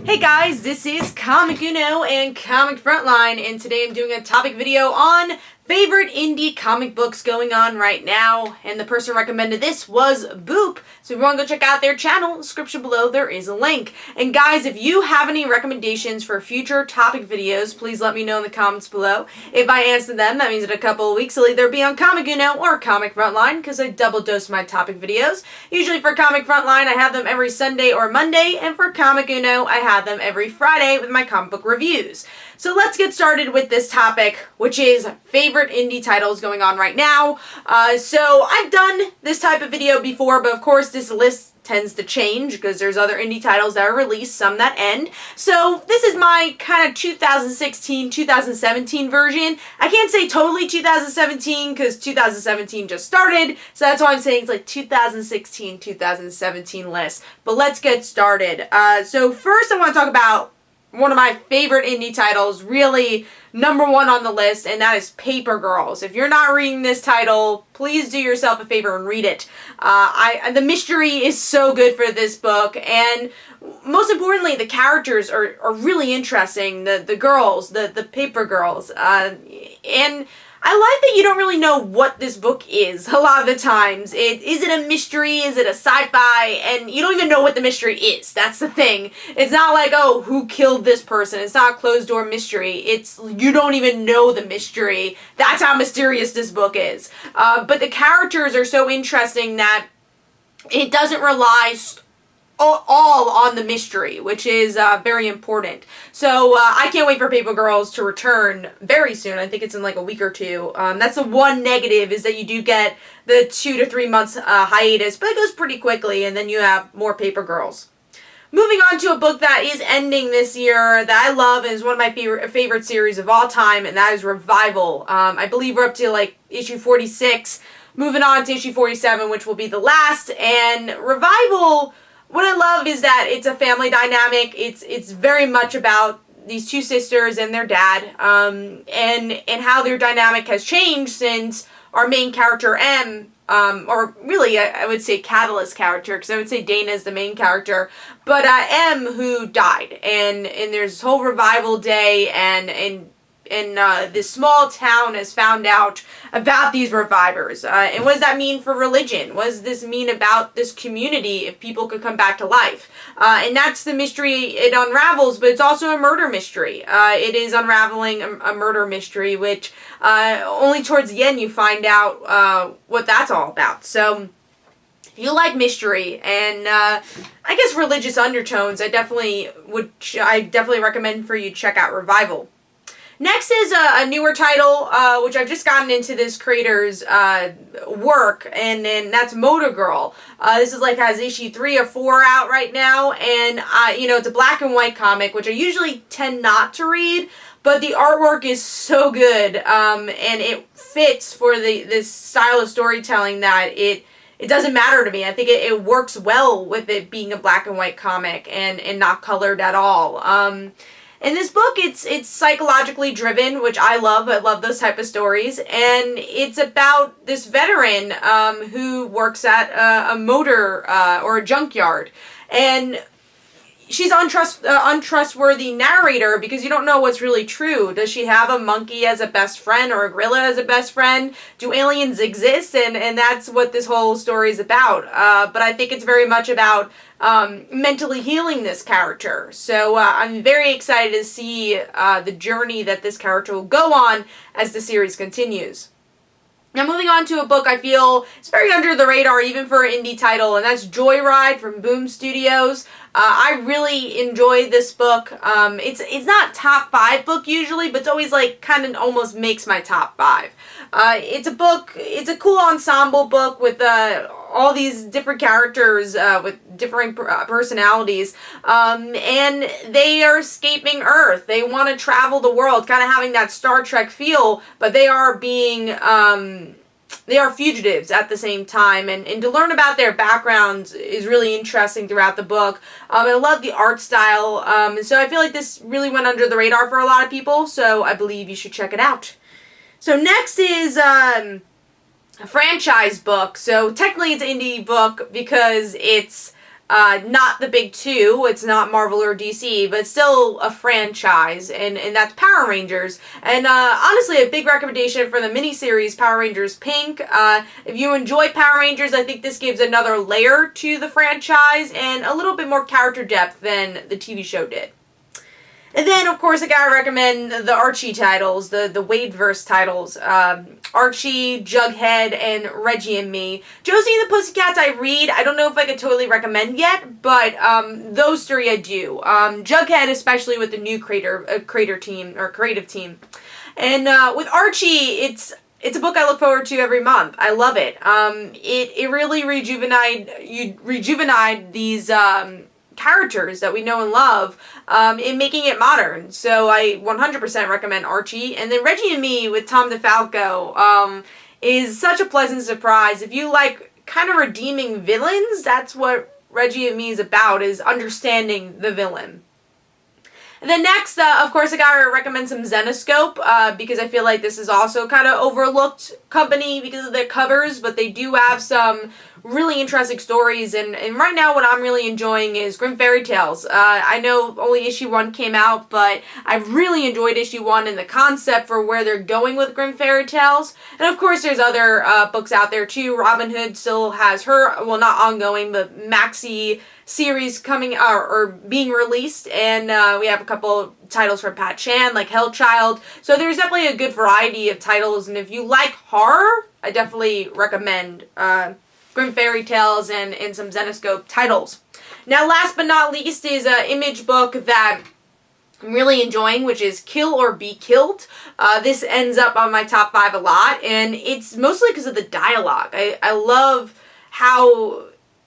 Hey guys, this is Comic Uno and Comic Frontline, and today I'm doing a topic video on favorite indie comic books going on right now, and the person recommended this was Boop, so if you want to go check out their channel, description below there is a link. And guys, if you have any recommendations for future topic videos, please let me know in the comments below. If I answer them, that means in a couple of weeks they'll either be on Comic Uno or Comic Frontline, because I double dose my topic videos. Usually for Comic Frontline I have them every Sunday or Monday, and for Comic Uno I have them every Friday with my comic book reviews. So let's get started with this topic, which is favorite indie titles going on right now. So I've done this type of video before, but of course this list tends to change because there's other indie titles that are released, some that end. So this is my kind of 2016-2017 version. I can't say totally 2017 because 2017 just started, so that's why I'm saying it's like 2016-2017 list. But let's get started. So first I want to talk about one of my favorite indie titles, really number one on the list, and that is Paper Girls. If you're not reading this title, please do yourself a favor and read it. The mystery is so good for this book, and most importantly, the characters are really interesting. The girls, the Paper Girls, and I like that you don't really know what this book is a lot of the times. Is it a mystery? Is it a sci-fi? And you don't even know what the mystery is. That's the thing. It's not like, oh, who killed this person? It's not a closed-door mystery. It's, you don't even know the mystery. That's how mysterious this book is. But the characters are so interesting that it doesn't rely all on the mystery, which is very important. So I can't wait for Paper Girls to return very soon. I think it's in like a week or two. That's the one negative, is that you do get the 2 to 3 months hiatus, but it goes pretty quickly, and then you have more Paper Girls. Moving on to a book that is ending this year that I love and is one of my favorite series of all time, and that is Revival. I believe we're up to like issue 46, moving on to issue 47, which will be the last. And Revival, what I love is that it's a family dynamic. It's very much about these two sisters and their dad, and how their dynamic has changed since our main character M, or really I would say Catalyst character, because I would say Dana is the main character, but M, who died, and there's this whole revival day, and this small town has found out about these revivers. And what does that mean for religion? What does this mean about this community if people could come back to life? And that's the mystery it unravels, but it's also a murder mystery. It is unraveling a murder mystery, which only towards the end you find out what that's all about. So if you like mystery and I guess religious undertones, I definitely recommend for you to check out Revival. Next is a newer title, which I've just gotten into this creator's work, and that's Motor Girl. This is like has issue 3 or 4 out right now, and it's a black and white comic, which I usually tend not to read, but the artwork is so good, and it fits for this style of storytelling that it doesn't matter to me. I think it works well with it being a black and white comic and not colored at all. In this book, it's psychologically driven, which I love. I love those type of stories. And it's about this veteran who works at a motor or a junkyard. And she's untrustworthy narrator because you don't know what's really true. Does she have a monkey as a best friend or a gorilla as a best friend? Do aliens exist? And that's what this whole story is about. But I think it's very much about mentally healing this character. So I'm very excited to see the journey that this character will go on as the series continues. Now moving on to a book I feel is very under the radar even for an indie title, and that's Joyride from Boom Studios. I really enjoyed this book. It's not top 5 book usually, but it's always like kind of almost makes my top 5. It's a cool ensemble book with all these different characters with differing personalities, and they are escaping Earth. They want to travel the world, kind of having that Star Trek feel, but they are fugitives at the same time, and to learn about their backgrounds is really interesting throughout the book. I love the art style, and so I feel like this really went under the radar for a lot of people, so I believe you should check it out. So next is a franchise book. So technically it's an indie book because it's Not the big two, it's not Marvel or DC, but still a franchise, and that's Power Rangers. And honestly, a big recommendation for the miniseries Power Rangers Pink. If you enjoy Power Rangers, I think this gives another layer to the franchise and a little bit more character depth than the TV show did. And then, of course, I gotta recommend the Archie titles, the Wadeverse titles. Archie, Jughead, and Reggie and Me. Josie and the Pussycats I read. I don't know if I could totally recommend yet, but those three I do. Jughead, especially with the new creative team. And with Archie, it's a book I look forward to every month. I love it. It really rejuvenated these characters that we know and love in making it modern. So I 100% recommend Archie. And then Reggie and Me with Tom DeFalco is such a pleasant surprise. If you like kind of redeeming villains, that's what Reggie and Me is about, is understanding the villain. And then next, of course, I gotta recommend some Zenescope, because I feel like this is also kind of overlooked company because of their covers, but they do have some really interesting stories, and right now what I'm really enjoying is Grimm Fairy Tales. I know only issue 1 came out, but I've really enjoyed issue 1 and the concept for where they're going with Grimm Fairy Tales. And of course there's other books out there too. Robin Hood still has her, well, not ongoing, but maxi series coming or being released, and we have a couple titles from Pat Chan like Hellchild. So there's definitely a good variety of titles, and if you like horror, I definitely recommend Grimm Fairy Tales and some Zenescope titles. Now, last but not least is an Image book that I'm really enjoying, which is Kill or Be Killed. This ends up on my top 5 a lot, and it's mostly because of the dialogue. I love how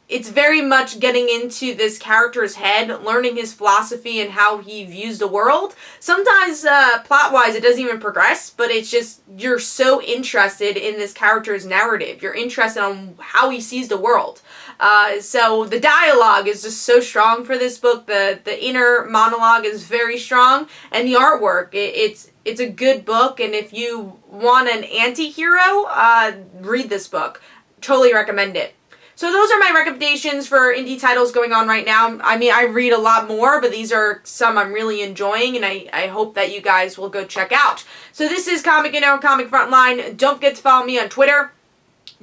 it's very much getting into this character's head, learning his philosophy and how he views the world. Sometimes, plot-wise, it doesn't even progress, but it's just, you're so interested in this character's narrative. You're interested on how he sees the world. So the dialogue is just so strong for this book. The inner monologue is very strong, and the artwork, it's a good book, and if you want an anti-hero, read this book. Totally recommend it. So those are my recommendations for indie titles going on right now. I mean, I read a lot more, but these are some I'm really enjoying, and I hope that you guys will go check out. So this is Comic Comic Frontline. Don't forget to follow me on Twitter.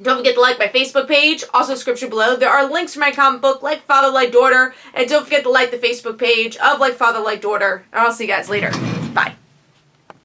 Don't forget to like my Facebook page. Also, description below, there are links for my comic book, Like Father, Like Daughter. And don't forget to like the Facebook page of Like Father, Like Daughter. And I'll see you guys later.